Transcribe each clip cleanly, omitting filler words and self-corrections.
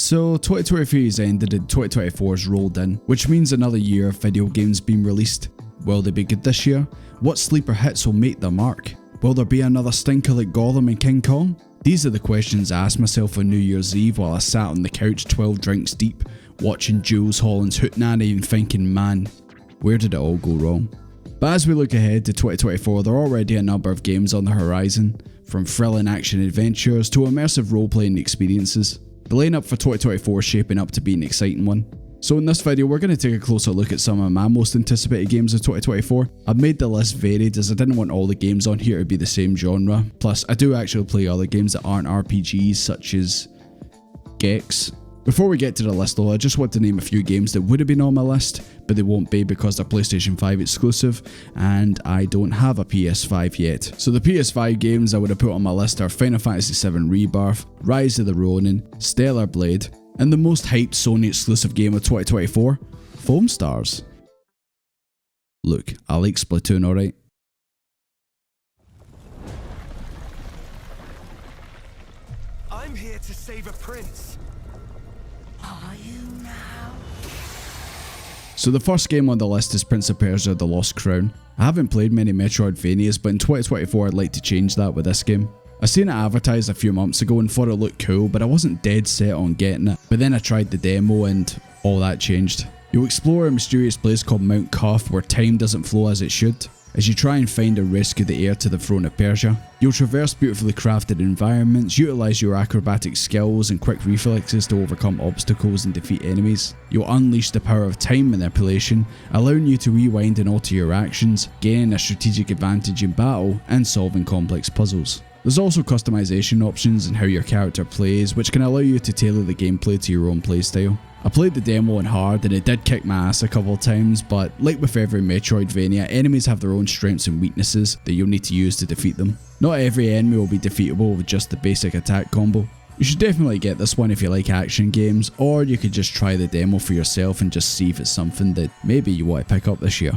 So 2023 has ended and 2024 has rolled in, which means another year of video games being released. Will they be good this year? What sleeper hits will make their mark? Will there be another stinker like Gotham and King Kong? These are the questions I asked myself on New Year's Eve while I sat on the couch 12 drinks deep, watching Jules Holland's Hootenanny and thinking, man, where did it all go wrong? But as we look ahead to 2024, there are already a number of games on the horizon, from thrilling action adventures to immersive role-playing experiences. The lineup for 2024 is shaping up to be an exciting one. So in this video we're going to take a closer look at some of my most anticipated games of 2024. I've made the list varied as I didn't want all the games on here to be the same genre. Plus I do actually play other games that aren't RPGs such as Gex. Before we get to the list though, I just want to name a few games that would have been on my list, but they won't be because they're PlayStation 5 exclusive and I don't have a PS5 yet. So the PS5 games I would have put on my list are Final Fantasy VII Rebirth, Rise of the Ronin, Stellar Blade, and the most hyped Sony exclusive game of 2024, Foam Stars. Look, I like Splatoon alright. I'm here to save a prince. Are you now? So the first game on the list is Prince of Persia: The Lost Crown. I haven't played many Metroidvanias, but in 2024 I'd like to change that with this game. I seen it advertised a few months ago and thought it looked cool, but I wasn't dead set on getting it. But then I tried the demo and all that changed. You'll explore a mysterious place called Mount Koth where time doesn't flow as it should, as you try and find and rescue the heir to the throne of Persia. You'll traverse beautifully crafted environments, utilise your acrobatic skills and quick reflexes to overcome obstacles and defeat enemies. You'll unleash the power of time manipulation, allowing you to rewind and alter your actions, gaining a strategic advantage in battle and solving complex puzzles. There's also customization options in how your character plays, which can allow you to tailor the gameplay to your own playstyle. I played the demo on hard and it did kick my ass a couple of times, but like with every Metroidvania, enemies have their own strengths and weaknesses that you'll need to use to defeat them. Not every enemy will be defeatable with just the basic attack combo. You should definitely get this one if you like action games, or you could just try the demo for yourself and just see if it's something that maybe you want to pick up this year.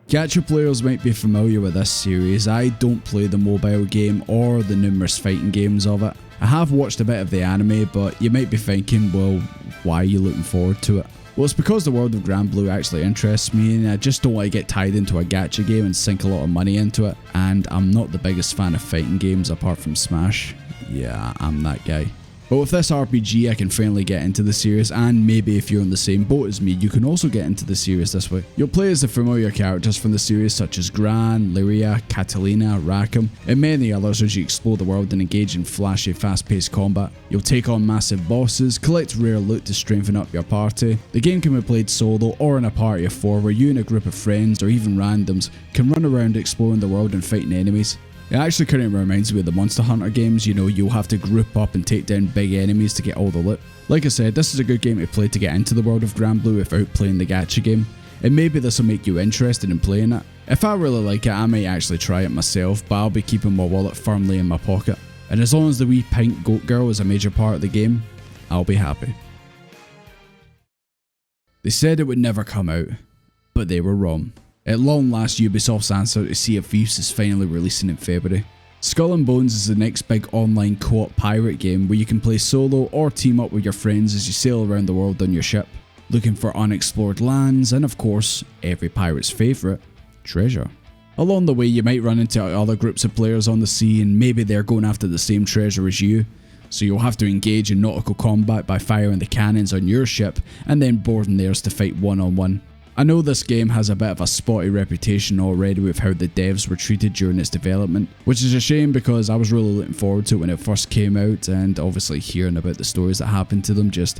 Gacha players might be familiar with this series. I don't play the mobile game or the numerous fighting games of it. I have watched a bit of the anime, but you might be thinking, well, why are you looking forward to it? Well, it's because the world of Granblue actually interests me and I just don't want to get tied into a gacha game and sink a lot of money into it, and I'm not the biggest fan of fighting games apart from Smash. Yeah, I'm that guy. But with this RPG I can finally get into the series, and maybe if you're in the same boat as me you can also get into the series this way. You'll play as the familiar characters from the series such as Gran, Lyria, Catalina, Rackham, and many others as you explore the world and engage in flashy fast-paced combat. You'll take on massive bosses, collect rare loot to strengthen up your party. The game can be played solo or in a party of 4 where you and a group of friends or even randoms can run around exploring the world and fighting enemies. It actually kind of reminds me of the Monster Hunter games, you know, you'll have to group up and take down big enemies to get all the loot. Like I said, this is a good game to play to get into the world of Granblue without playing the gacha game, and maybe this will make you interested in playing it. If I really like it, I might actually try it myself, but I'll be keeping my wallet firmly in my pocket. And as long as the wee pink goat girl is a major part of the game, I'll be happy. They said it would never come out, but they were wrong. At long last, Ubisoft's answer to Sea of Thieves is finally releasing in February. Skull and Bones is the next big online co-op pirate game where you can play solo or team up with your friends as you sail around the world on your ship, looking for unexplored lands and of course, every pirate's favourite, treasure. Along the way you might run into other groups of players on the sea and maybe they're going after the same treasure as you, so you'll have to engage in nautical combat by firing the cannons on your ship and then boarding theirs to fight one-on-one. I know this game has a bit of a spotty reputation already with how the devs were treated during its development, which is a shame because I was really looking forward to it when it first came out, and obviously hearing about the stories that happened to them just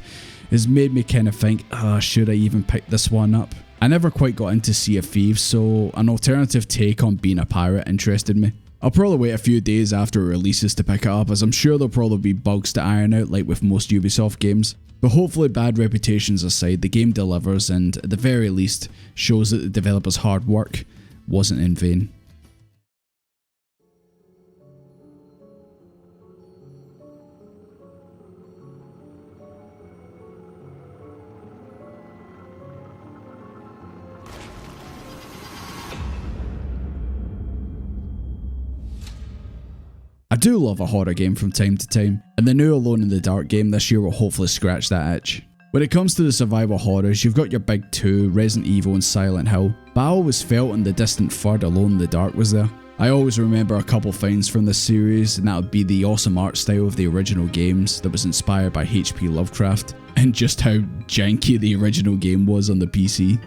has made me kind of think, should I even pick this one up? I never quite got into Sea of Thieves, so an alternative take on being a pirate interested me. I'll probably wait a few days after it releases to pick it up, as I'm sure there'll probably be bugs to iron out like with most Ubisoft games. But hopefully, bad reputations aside, the game delivers and at the very least shows that the developers' hard work wasn't in vain. do love a horror game from time to time, and the new Alone in the Dark game this year will hopefully scratch that itch. When it comes to the survival horrors, you've got your big two, Resident Evil and Silent Hill, but I always felt in the distant third Alone in the Dark was there. I always remember a couple things from this series, and that would be the awesome art style of the original games that was inspired by H.P. Lovecraft, and just how janky the original game was on the PC.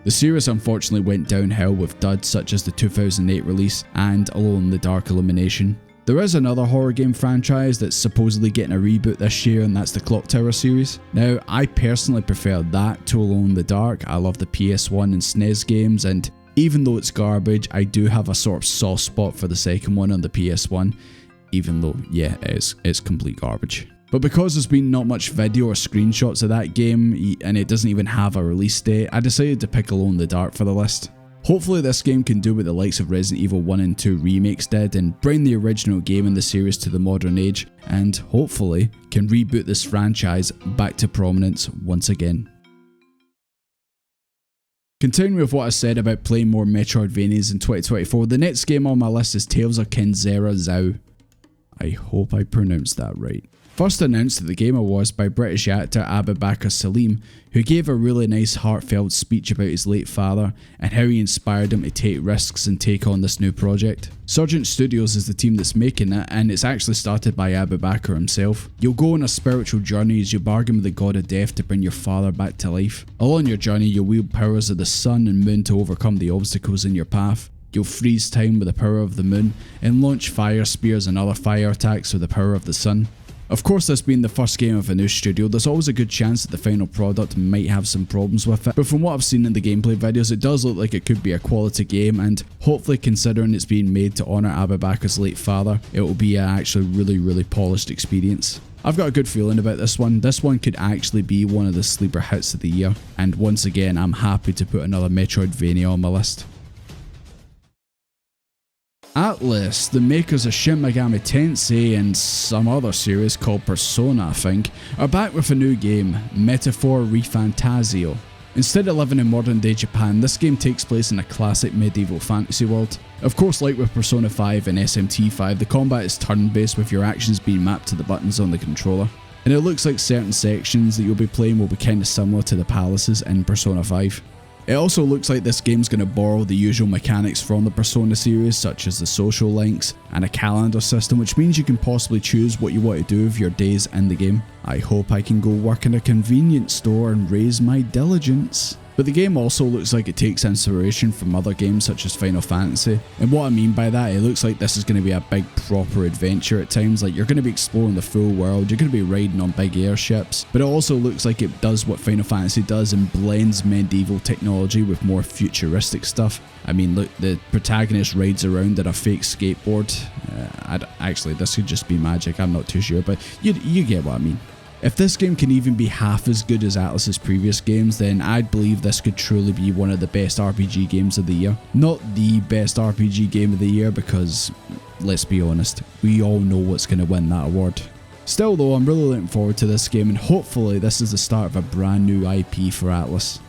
The series unfortunately went downhill with duds such as the 2008 release and Alone in the Dark Illumination. There is another horror game franchise that's supposedly getting a reboot this year, and that's the Clock Tower series. Now, I personally prefer that to Alone in the Dark. I love the PS1 and SNES games, and even though it's garbage, I do have a sort of soft spot for the second one on the PS1, even though, yeah, it's complete garbage. But because there's been not much video or screenshots of that game, and it doesn't even have a release date, I decided to pick Alone in the Dark for the list. Hopefully this game can do what the likes of Resident Evil 1 and 2 remakes did and bring the original game in the series to the modern age, and hopefully can reboot this franchise back to prominence once again. Continuing with what I said about playing more Metroidvanias in 2024, the next game on my list is Tales of Kenzera ZAU. I hope I pronounced that right. First announced at the Game Awards by British actor Abubakar Salim, who gave a really nice heartfelt speech about his late father and how he inspired him to take risks and take on this new project. Surgent Studios is the team that's making it, and it's actually started by Abubakar himself. You'll go on a spiritual journey as you bargain with the god of death to bring your father back to life. Along your journey you'll wield powers of the sun and moon to overcome the obstacles in your path. You'll freeze time with the power of the moon and launch fire spears and other fire attacks with the power of the sun. Of course, this being the first game of a new studio, there's always a good chance that the final product might have some problems with it, but from what I've seen in the gameplay videos, it does look like it could be a quality game, and hopefully, considering it's being made to honour Abubakar's late father, it will be an actually really polished experience. I've got a good feeling about this one. This one could actually be one of the sleeper hits of the year, and once again, I'm happy to put another Metroidvania on my list. Atlus, the makers of Shin Megami Tensei and some other series called Persona I think, are back with a new game, Metaphor ReFantazio. Instead of living in modern day Japan, this game takes place in a classic medieval fantasy world. Of course, like with Persona 5 and SMT5, the combat is turn-based with your actions being mapped to the buttons on the controller. And it looks like certain sections that you'll be playing will be kinda similar to the palaces in Persona 5. It also looks like this game's going to borrow the usual mechanics from the Persona series, such as the social links and a calendar system, which means you can possibly choose what you want to do with your days in the game. I hope I can go work in a convenience store and raise my diligence. But the game also looks like it takes inspiration from other games such as Final Fantasy, and what I mean by that, it looks like this is going to be a big proper adventure at times. Like, you're going to be exploring the full world, you're going to be riding on big airships, but it also looks like it does what Final Fantasy does and blends medieval technology with more futuristic stuff. I mean, look, the protagonist rides around in a fake skateboard. Actually, this could just be magic, I'm not too sure, but you get what I mean. If this game can even be half as good as Atlus's previous games, then I'd believe this could truly be one of the best RPG games of the year. Not the best RPG game of the year because, let's be honest, we all know what's going to win that award. Still though, I'm really looking forward to this game, and hopefully this is the start of a brand new IP for Atlus.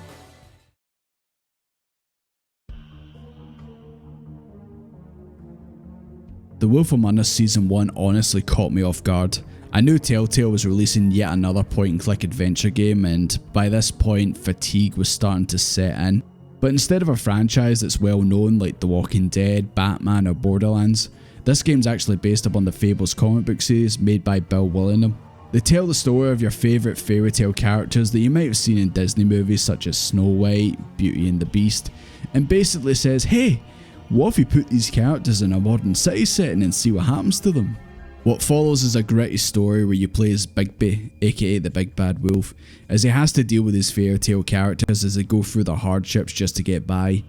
The Wolf Among Us Season 1 honestly caught me off guard. I knew Telltale was releasing yet another point-and-click adventure game, and by this point fatigue was starting to set in. But instead of a franchise that's well known like The Walking Dead, Batman or Borderlands, this game's actually based upon the Fables comic book series made by Bill Willingham. They tell the story of your favourite fairy tale characters that you might have seen in Disney movies such as Snow White, Beauty and the Beast, and basically says, hey, what if you put these characters in a modern city setting and see what happens to them? What follows is a gritty story where you play as Bigby, aka the Big Bad Wolf, as he has to deal with his fairy tale characters as they go through their hardships just to get by.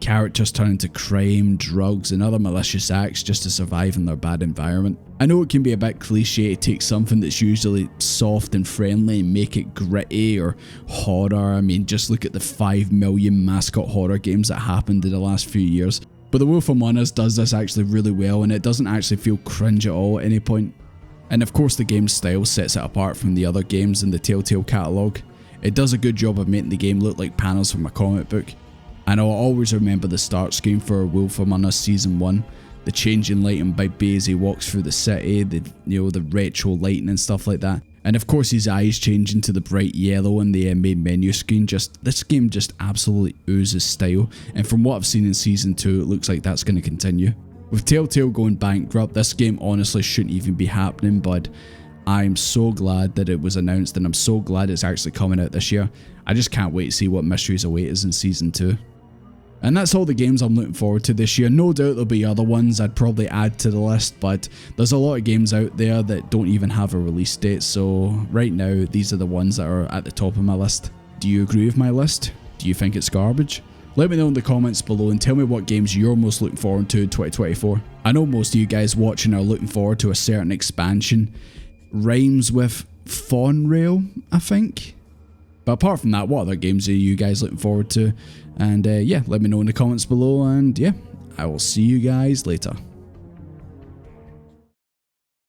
Characters turn into crime, drugs and other malicious acts just to survive in their bad environment. I know it can be a bit cliche to take something that's usually soft and friendly and make it gritty or horror. I mean, just look at the 5 million mascot horror games that happened in the last few years. But The Wolf Among Us does this actually really well, and it doesn't actually feel cringe at all at any point. And of course the game's style sets it apart from the other games in the Telltale catalogue. It does a good job of making the game look like panels from a comic book. And I'll always remember the start screen for Wolf Among Us Season 1. The changing lighting by Bay as he walks through the city, the retro lighting and stuff like that. And of course his eyes changing to the bright yellow on the main menu screen. This game just absolutely oozes style, and from what I've seen in Season 2 it looks like that's going to continue. With Telltale going bankrupt, this game honestly shouldn't even be happening, but I'm so glad that it was announced, and I'm so glad it's actually coming out this year. I just can't wait to see what mysteries await us in Season 2. And that's all the games I'm looking forward to this year. No doubt there'll be other ones I'd probably add to the list, but there's a lot of games out there that don't even have a release date, so right now these are the ones that are at the top of my list. Do you agree with my list? Do you think it's garbage? Let me know in the comments below and tell me what games you're most looking forward to in 2024. I know most of you guys watching are looking forward to a certain expansion. Rhymes with Faunrail, I think. But apart from that, what other games are you guys looking forward to? And yeah, let me know in the comments below, and yeah, I will see you guys later.